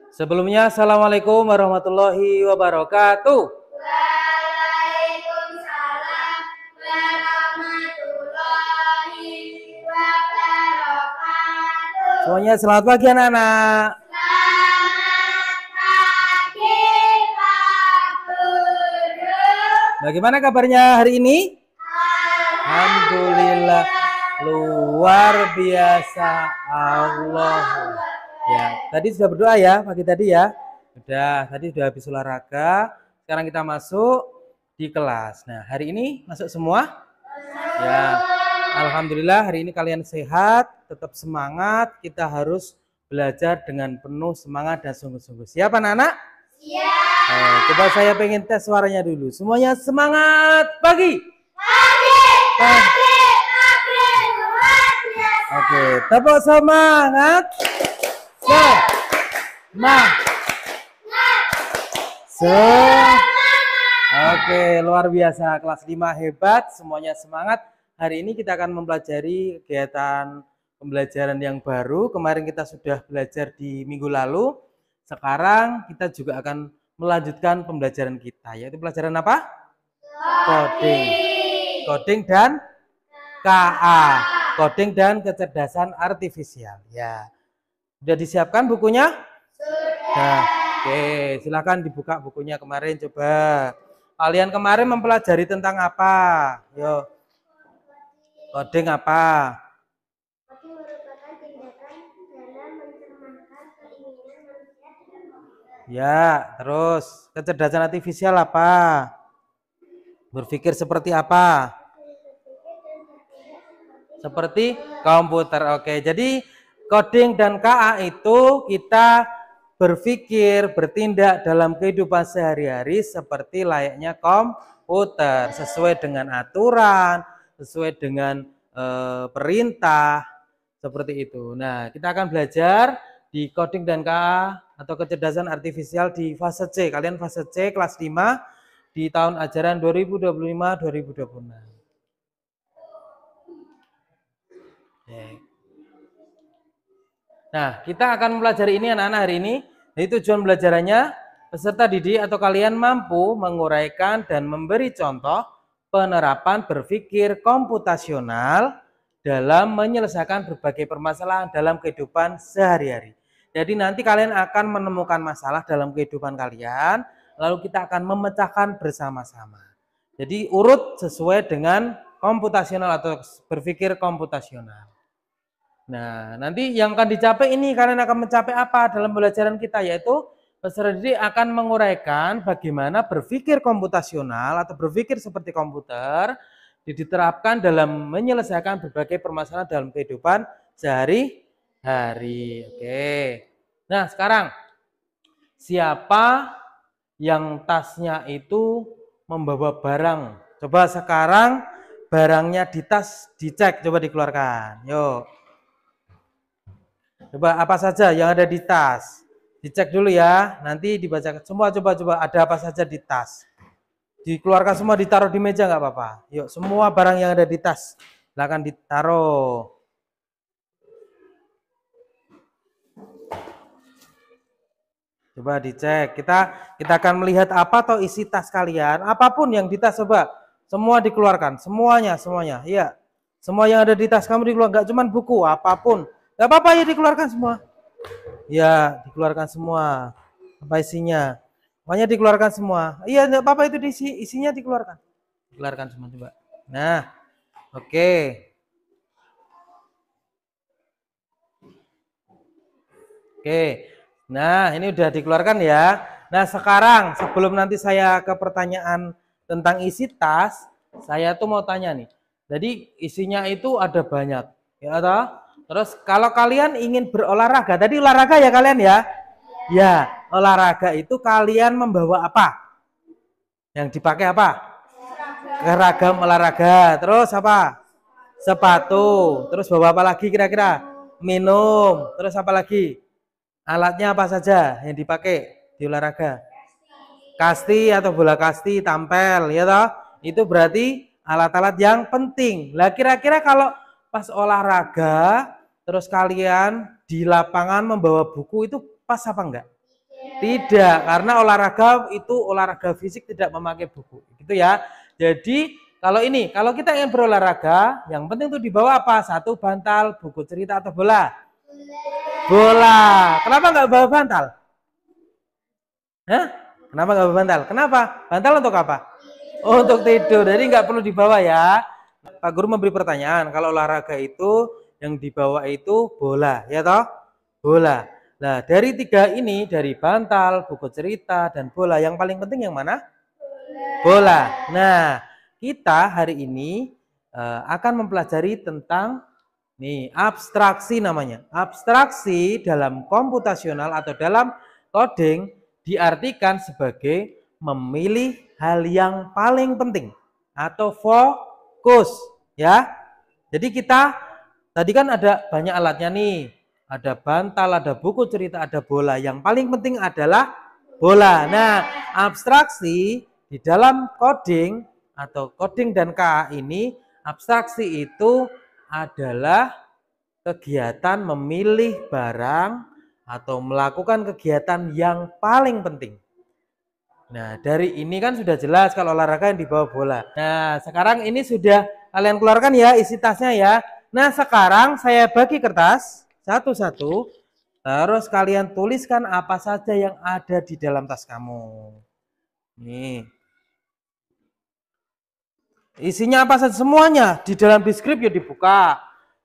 Sebelumnya, Assalamualaikum warahmatullahi wabarakatuh. Waalaikumsalam warahmatullahi wabarakatuh. Semuanya selamat pagi anak-anak. Selamat pagi Pak Guru. Bagaimana kabarnya hari ini? Alhamdulillah. Luar biasa. Allah. Ya, tadi sudah berdoa ya pagi tadi ya. Tadi sudah habis olahraga. Sekarang kita masuk di kelas. Nah, hari ini masuk semua? Ya. Alhamdulillah hari ini kalian sehat, tetap semangat. Kita harus belajar dengan penuh semangat dan sungguh-sungguh. Siap anak-anak? Siap. Coba saya pengen tes suaranya dulu. Semuanya semangat pagi. Pagi, luar biasa. Oke, tepuk semangat. Oke, luar biasa. Kelas 5 hebat, semuanya semangat. Hari ini kita akan mempelajari kegiatan pembelajaran yang baru. Kemarin kita sudah belajar di minggu lalu. Sekarang kita juga akan melanjutkan pembelajaran kita, yaitu pelajaran apa? Coding dan KA. Coding dan kecerdasan artifisial. Ya. Sudah disiapkan bukunya? Sudah. Oke, silakan dibuka bukunya kemarin coba. Kalian kemarin mempelajari tentang apa? Yo. Coding apa? Coding merupakan tindakan dalam menerjemahkan keinginan manusia dengan komputer. Ya, terus kecerdasan artifisial apa? Berpikir seperti apa? Seperti komputer. Oke, jadi coding dan KA itu kita berpikir, bertindak dalam kehidupan sehari-hari seperti layaknya komputer, sesuai dengan aturan, sesuai dengan perintah, seperti itu. Nah, kita akan belajar di coding dan KA atau kecerdasan artifisial di fase C. Kalian fase C kelas 5 di tahun ajaran 2025-2026. Nah, kita akan mempelajari ini anak-anak hari ini. Jadi tujuan belajarannya, peserta didik atau kalian mampu menguraikan dan memberi contoh penerapan berpikir komputasional dalam menyelesaikan berbagai permasalahan dalam kehidupan sehari-hari. Jadi nanti kalian akan menemukan masalah dalam kehidupan kalian, lalu kita akan memecahkan bersama-sama. Jadi urut sesuai dengan komputasional atau berpikir komputasional. Nah, nanti yang akan dicapai ini kalian akan mencapai apa dalam pembelajaran kita, yaitu peserta didik akan menguraikan bagaimana berpikir komputasional atau berpikir seperti komputer diterapkan dalam menyelesaikan berbagai permasalahan dalam kehidupan sehari-hari. Oke. Nah, sekarang siapa yang tasnya itu membawa barang? Coba sekarang barangnya di tas dicek, coba dikeluarkan. Yuk. Coba apa saja yang ada di tas? Dicek dulu ya, nanti dibacakan semua. Coba ada apa saja di tas. Dikeluarkan semua, ditaruh di meja nggak apa-apa. Yuk, semua barang yang ada di tas silakan ditaruh. Coba dicek. Kita akan melihat apa atau isi tas kalian. Apapun yang di tas, coba semua dikeluarkan, semuanya. Iya. Semua yang ada di tas kamu dikeluarkan, nggak cuma buku, apapun. Gak apa-apa ya dikeluarkan semua. Ya, dikeluarkan semua. Apa isinya? Pokoknya dikeluarkan semua. Iya, enggak apa-apa itu isinya dikeluarkan. Dikeluarkan semua coba. Nah, oke. Oke. Nah, ini udah dikeluarkan ya. Nah, sekarang sebelum nanti saya ke pertanyaan tentang isi tas, saya tuh mau tanya nih. Jadi isinya itu ada banyak, ya toh? Terus kalau kalian ingin berolahraga, tadi olahraga ya kalian ya? Ya, olahraga itu kalian membawa apa? Yang dipakai apa? Seragam olahraga. Terus apa? Sepatu. Terus bawa apa lagi kira-kira? Minum. Terus apa lagi? Alatnya apa saja yang dipakai di olahraga? Kasti atau bola kasti, tampel, ya toh? Itu berarti alat-alat yang penting. Lah kira-kira kalau pas olahraga terus kalian di lapangan membawa buku itu pas apa enggak? Tidak, karena olahraga itu olahraga fisik tidak memakai buku. Gitu ya. Jadi kalau kita ingin berolahraga, yang penting itu dibawa apa? Satu bantal, buku cerita atau bola? Bola. Kenapa nggak bawa bantal? Hah? Kenapa nggak bawa bantal? Kenapa? Bantal untuk apa? Oh, untuk tidur. Jadi nggak perlu dibawa ya. Pak Guru memberi pertanyaan. Kalau olahraga itu yang dibawa itu bola, ya toh? Bola. Nah, dari tiga ini, dari bantal, buku cerita, dan bola, yang paling penting yang mana? Bola. Nah, kita hari ini akan mempelajari tentang abstraksi namanya. Abstraksi dalam komputasional atau dalam coding diartikan sebagai memilih hal yang paling penting atau fokus, ya. Jadi kita tadi kan ada banyak alatnya nih. Ada bantal, ada buku cerita, ada bola. Yang paling penting adalah bola. Nah, abstraksi di dalam coding atau coding dan KA ini, abstraksi itu adalah kegiatan memilih barang atau melakukan kegiatan yang paling penting. Nah, dari ini kan sudah jelas kalau olahraga yang dibawa bola. Nah, sekarang ini sudah kalian keluarkan ya isi tasnya ya. Nah, sekarang saya bagi kertas satu-satu. Terus kalian tuliskan apa saja yang ada di dalam tas kamu. Nih. Isinya apa saja semuanya. Di dalam deskrip ya dibuka.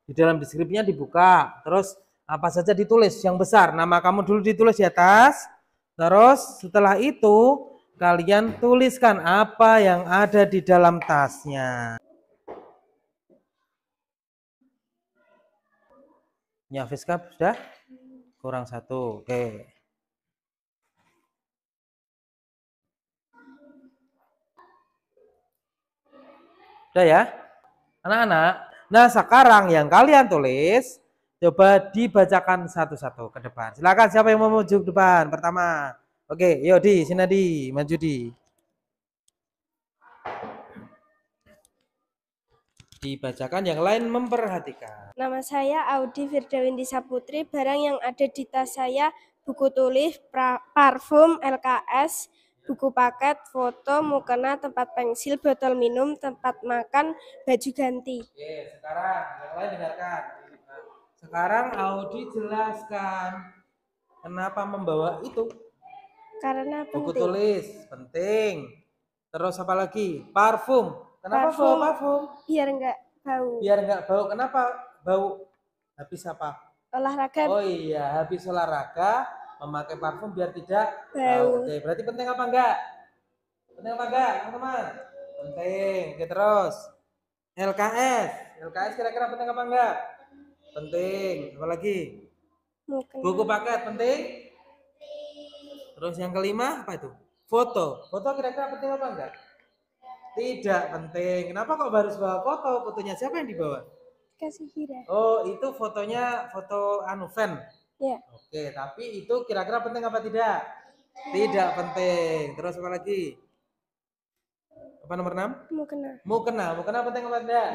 Di dalam deskripsinya dibuka. Terus apa saja ditulis yang besar. Nama kamu dulu ditulis di atas. Terus setelah itu kalian tuliskan apa yang ada di dalam tasnya. Ya, Fiska sudah? Kurang satu. Oke. Sudah ya? Anak-anak. Nah, sekarang yang kalian tulis coba dibacakan satu-satu ke depan. Silakan siapa yang mau maju ke depan pertama. Oke, yuk Di, sini Di, maju Di. Dibacakan, yang lain memperhatikan. Nama saya Audi Firdawinti Saputri. Barang yang ada di tas saya buku tulis, parfum, LKS, buku paket, foto, mukena, tempat pensil, botol minum, tempat makan, baju ganti. Oke, sekarang yang lain dengarkan. Sekarang Audi jelaskan kenapa membawa itu. Karena Buku penting. tulis penting. Terus apa lagi? Parfum. Kenapa bawa parfum? Biar enggak bau. Biar enggak bau. Kenapa bau? Habis apa? Olahraga. Oh iya, habis olahraga memakai parfum biar tidak bau. Oke, berarti penting apa enggak? Penting apa enggak, teman-teman? Penting. Oke, terus LKS. LKS kira-kira penting apa enggak? Penting. Apa lagi? Buku paket penting. Terus yang kelima apa itu? Foto. Foto kira-kira penting apa enggak? Tidak penting. Kenapa kok harus bawa foto? Fotonya siapa yang dibawa? Kasih Hira. Oh, itu fotonya foto fan. Ya. Oke, tapi itu kira-kira penting apa tidak? Tidak penting. Terus apa lagi? Apa nomor 6? Mukena. Mukena. Mukena penting apa tidak?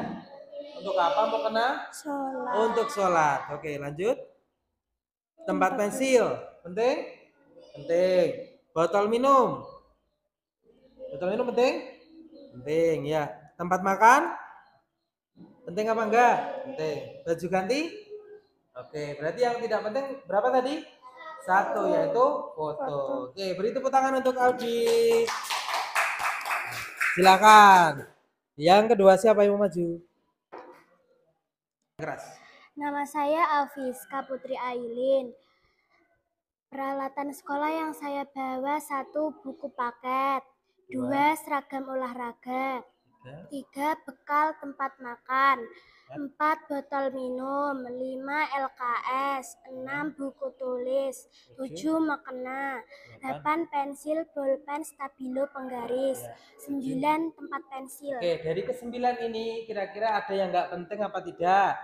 Untuk apa mukena? Sholat. Untuk sholat. Oke, lanjut. Tempat pensil. Penting? Penting. Botol minum. Botol minum penting? Penting ya. Tempat makan? Penting apa enggak? Penting. Baju ganti? Oke, berarti yang tidak penting berapa tadi? Satu, yaitu foto. Oke, beri tepuk tangan untuk Audi. Silakan. Yang kedua siapa yang mau maju? Keras. Nama saya Alfiska Putri Ailin. Peralatan sekolah yang saya bawa 1 buku paket, 2 seragam olahraga, 3 bekal tempat makan, 4 botol minum, 5 LKS, 6 buku tulis, 7 mukena, 8 pensil, bolpen, stabilo, penggaris, 9 tempat pensil. Oke, dari ke-9 ini kira-kira ada yang nggak penting apa tidak?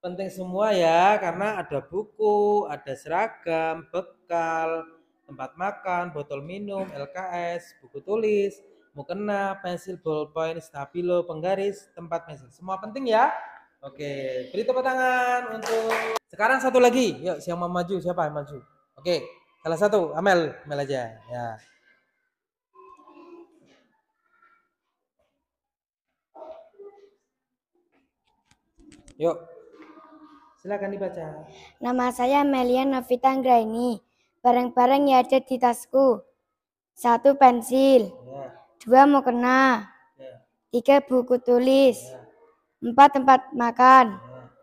Penting semua ya, karena ada buku, ada seragam, bekal, tempat makan, botol minum, LKS, buku tulis, mukena, pensil, bolpen, stabilo, penggaris, tempat pensil. Semua penting ya. Oke, beri tepuk tangan untuk. Sekarang satu lagi. Yuk, siapa mau maju? Siapa yang maju? Oke, Salah satu, Amel aja. Ya. Yuk, silakan dibaca. Nama saya Melia Novita Anggraini. Barang-barang yang ada di tasku. 1 pensil, Ya. 2 mukena, Ya. 3 buku tulis, Ya. 4 tempat makan, Ya.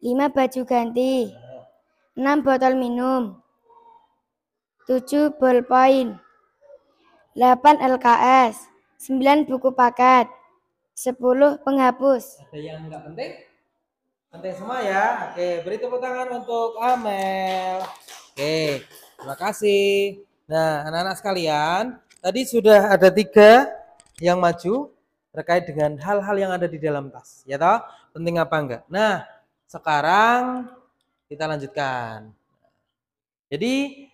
5 baju ganti, Ya. 6 botol minum, 7 bolpoin, 8 LKS, 9 buku paket, 10 penghapus. Ada yang nggak penting? Penting semua ya. Oke, beri tepuk tangan untuk Amel. Oke, terima kasih. Nah, anak-anak sekalian, tadi sudah ada 3 yang maju terkait dengan hal-hal yang ada di dalam tas. Ya toh? Penting apa enggak? Nah, sekarang kita lanjutkan. Jadi,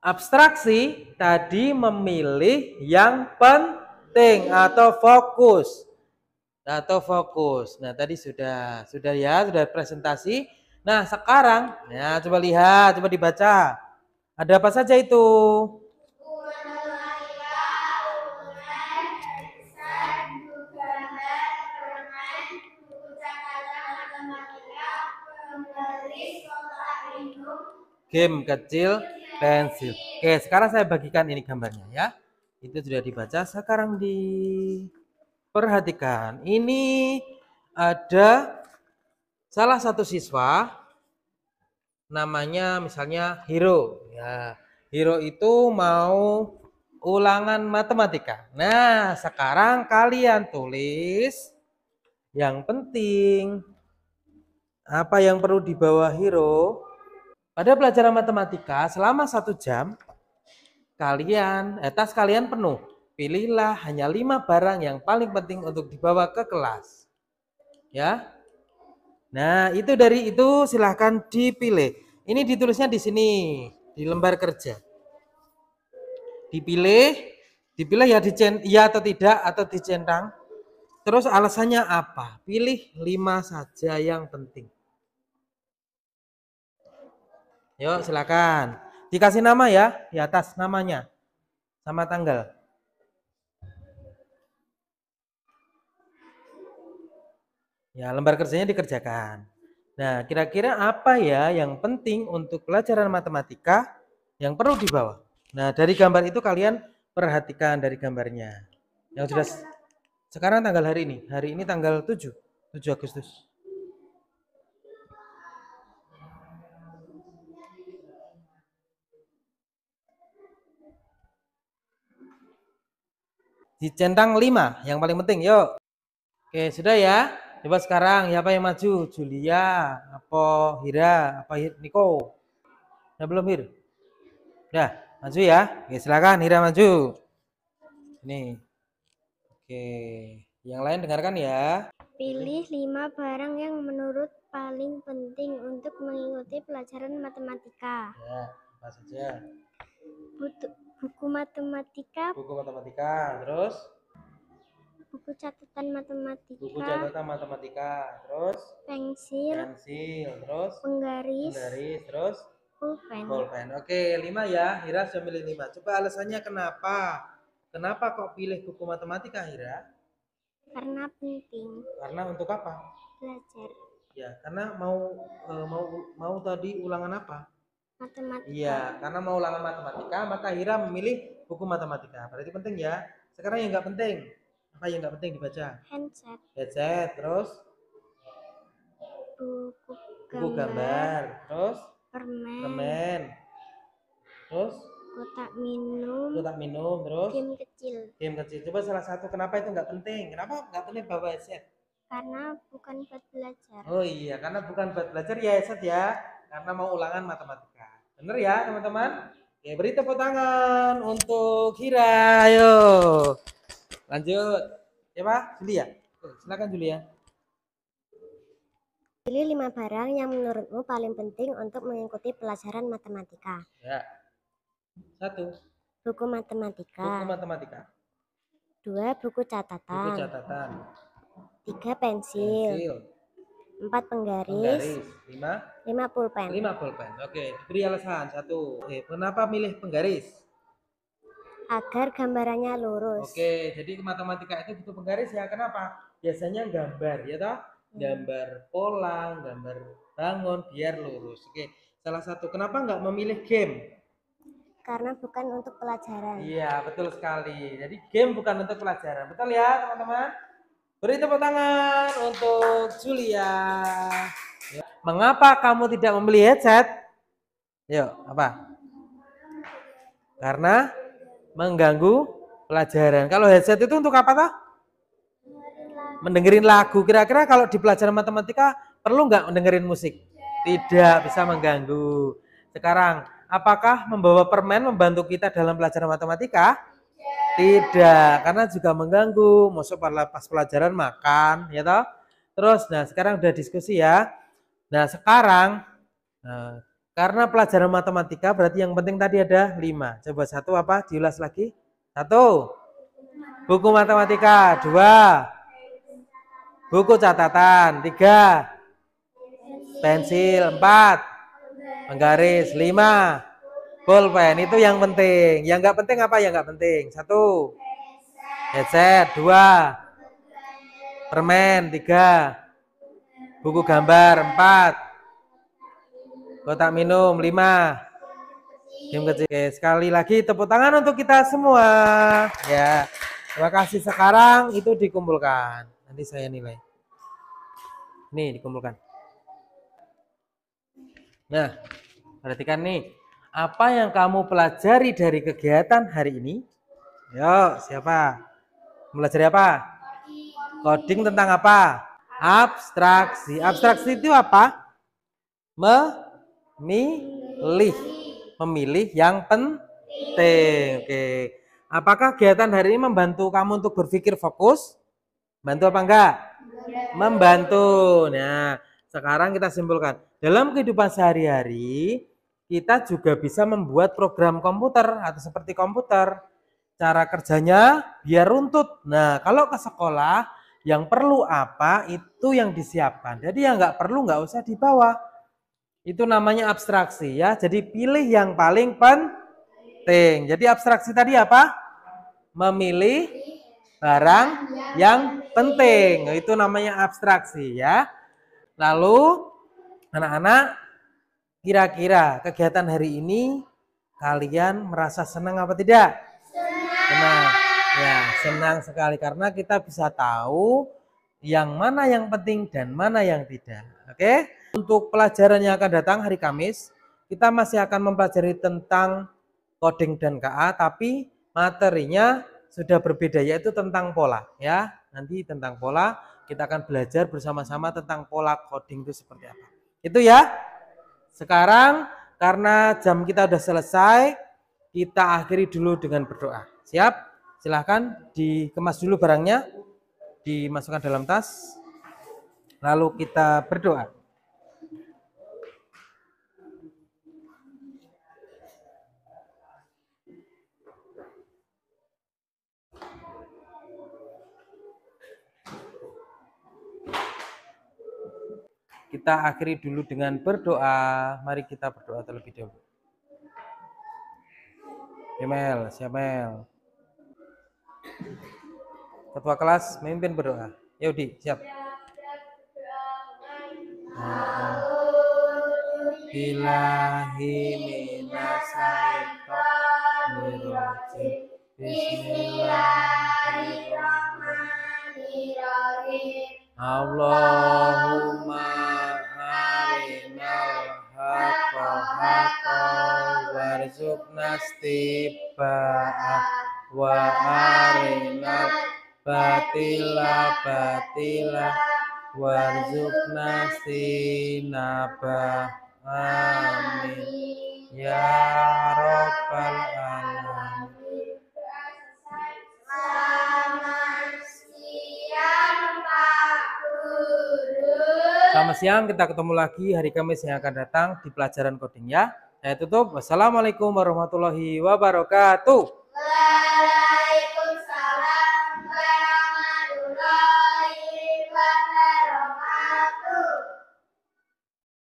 abstraksi tadi memilih yang penting atau fokus. Nah, tadi sudah ya, sudah presentasi. Nah, sekarang ya coba lihat, coba dibaca. Ada apa saja itu? Game kecil, pensil. Oke, sekarang saya bagikan ini gambarnya ya. Itu sudah dibaca, sekarang diperhatikan. Ini ada salah satu siswa namanya misalnya Hero ya. Hero itu mau ulangan matematika. Nah, sekarang kalian tulis yang penting apa yang perlu dibawa Hero. Pada pelajaran matematika selama 1 jam tas kalian penuh. Pilihlah hanya 5 barang yang paling penting untuk dibawa ke kelas. Ya. Nah, dari itu silahkan dipilih. Ini ditulisnya di sini, di lembar kerja. Dipilih ya atau tidak atau dicentang. Terus alasannya apa? Pilih 5 saja yang penting. Yuk, silakan. Dikasih nama ya, di atas namanya sama tanggal. Ya, lembar kerjanya dikerjakan. Nah, kira-kira apa ya yang penting untuk pelajaran matematika yang perlu dibawa? Nah, dari gambar itu kalian perhatikan dari gambarnya. Yang sudah sekarang tanggal hari ini. Hari ini tanggal 7 Agustus. Dicentang 5 yang paling penting. Yuk. Oke, sudah ya. Coba sekarang siapa yang maju? Julia, apa Hira, apa Niko? Udah belum Hir? Udah, maju ya. Oke, silakan Hira maju. Ini. Oke, yang lain dengarkan ya. Pilih 5 barang yang menurut paling penting untuk mengikuti pelajaran matematika. Ya, apa saja? Buku matematika, Terus buku catatan buku matematika, catatan matematika, terus pensil, terus penggaris, terus pulpen. Oke, 5 ya. Hira sudah milih 5. Coba alasannya kenapa? Kenapa kok pilih buku matematika, Hira? Karena penting. Karena untuk apa? Belajar Ya, karena mau tadi ulangan apa? matematika. Iya, karena mau ulangan matematika, maka Hira memilih buku matematika. Berarti penting ya. Sekarang yang nggak penting. Apa yang nggak penting dibaca? Headset, terus buku gambar, terus permen, terus kotak minum, terus game kecil. Coba salah satu kenapa itu nggak penting? Kenapa nggak penting bawa headset? Karena bukan buat belajar. Oh iya, karena bukan buat belajar ya headset ya. Karena mau ulangan matematika. Bener ya teman-teman? Oke, beri tepuk tangan untuk Hira. Ayo. Lanjut. Ya Pak, Julia. Silakan Julia. Pilih 5 barang yang menurutmu paling penting untuk mengikuti pelajaran matematika. Ya. 1. Buku matematika. 2 buku catatan. 3 pensil. 4 penggaris, Penggaris. 5 pulpen. 5 pulpen. Oke, beri alasan. 1. Oke, kenapa milih penggaris? Agar gambarannya lurus. Oke, jadi matematika itu butuh penggaris ya. Kenapa? Biasanya gambar, ya toh? Gambar pola, gambar bangun biar lurus. Oke, salah satu. Kenapa nggak memilih game? Karena bukan untuk pelajaran. Iya, betul sekali. Jadi game bukan untuk pelajaran. Betul ya, teman-teman? Beri tepuk tangan untuk Julia. Ya. Mengapa kamu tidak membeli headset? Yuk, apa? Karena mengganggu pelajaran. Kalau headset itu untuk apa toh? Mendengerin lagu. Kira-kira kalau di pelajaran matematika perlu nggak mendengerin musik? Tidak, bisa mengganggu. Sekarang, apakah membawa permen membantu kita dalam pelajaran matematika? Tidak, karena juga mengganggu. Masuk pas pelajaran makan, ya toh? Terus, nah sekarang udah diskusi ya. Nah sekarang, karena pelajaran matematika berarti yang penting tadi ada 5. Coba 1 apa? Diulas lagi. 1. Buku matematika. 2. Buku catatan. 3. Pensil. 4. Penggaris. 5. Pulpen. Itu yang penting. Yang nggak penting apa? Yang nggak penting. 1. Headset. 2. Permen. 3. Buku gambar. 4. Kotak minum. 5. Game kecil. Oke, sekali lagi tepuk tangan untuk kita semua. Ya, terima kasih. Sekarang itu dikumpulkan. Nanti saya nilai. Nih dikumpulkan. Nah, perhatikan nih. Apa yang kamu pelajari dari kegiatan hari ini? Yuk, siapa? Pelajari apa? Coding tentang apa? Abstraksi. Abstraksi itu apa? Memilih yang penting. Oke. Apakah kegiatan hari ini membantu kamu untuk berpikir fokus? Bantu apa enggak? Membantu. Nah, sekarang kita simpulkan. Dalam kehidupan sehari-hari, kita juga bisa membuat program komputer atau seperti komputer. Cara kerjanya biar runtut. Nah, kalau ke sekolah, yang perlu apa itu yang disiapkan. Jadi yang nggak perlu nggak usah dibawa. Itu namanya abstraksi ya. Jadi pilih yang paling penting. Jadi abstraksi tadi apa? Memilih barang yang penting. Itu namanya abstraksi ya. Lalu anak-anak, kira-kira kegiatan hari ini kalian merasa senang apa tidak? Senang. Ya, senang sekali karena kita bisa tahu yang mana yang penting dan mana yang tidak. Oke? Untuk pelajaran yang akan datang hari Kamis, kita masih akan mempelajari tentang coding dan KA, tapi materinya sudah berbeda, yaitu tentang pola. Ya, nanti tentang pola kita akan belajar bersama-sama tentang pola coding itu seperti apa. Itu ya. Sekarang karena jam kita sudah selesai, kita akhiri dulu dengan berdoa. Siap? Silahkan dikemas dulu barangnya, dimasukkan dalam tas, lalu kita berdoa. Kita akhiri dulu dengan berdoa. Mari kita berdoa terlebih dahulu. Emel, siapa? Ketua kelas memimpin berdoa. Yudi, siap. Billahi minasyaitonir rajim. Bismillahirrahmanirrahim. Allahumma arinal haqqa haqqan warzuqna ittiba'ah wa arinal batila batila warzuqna istinabah. Amin ya rabbal alamin. Selamat siang, kita ketemu lagi hari Kamis yang akan datang di pelajaran coding ya. Saya tutup. Wassalamualaikum warahmatullahi wabarakatuh.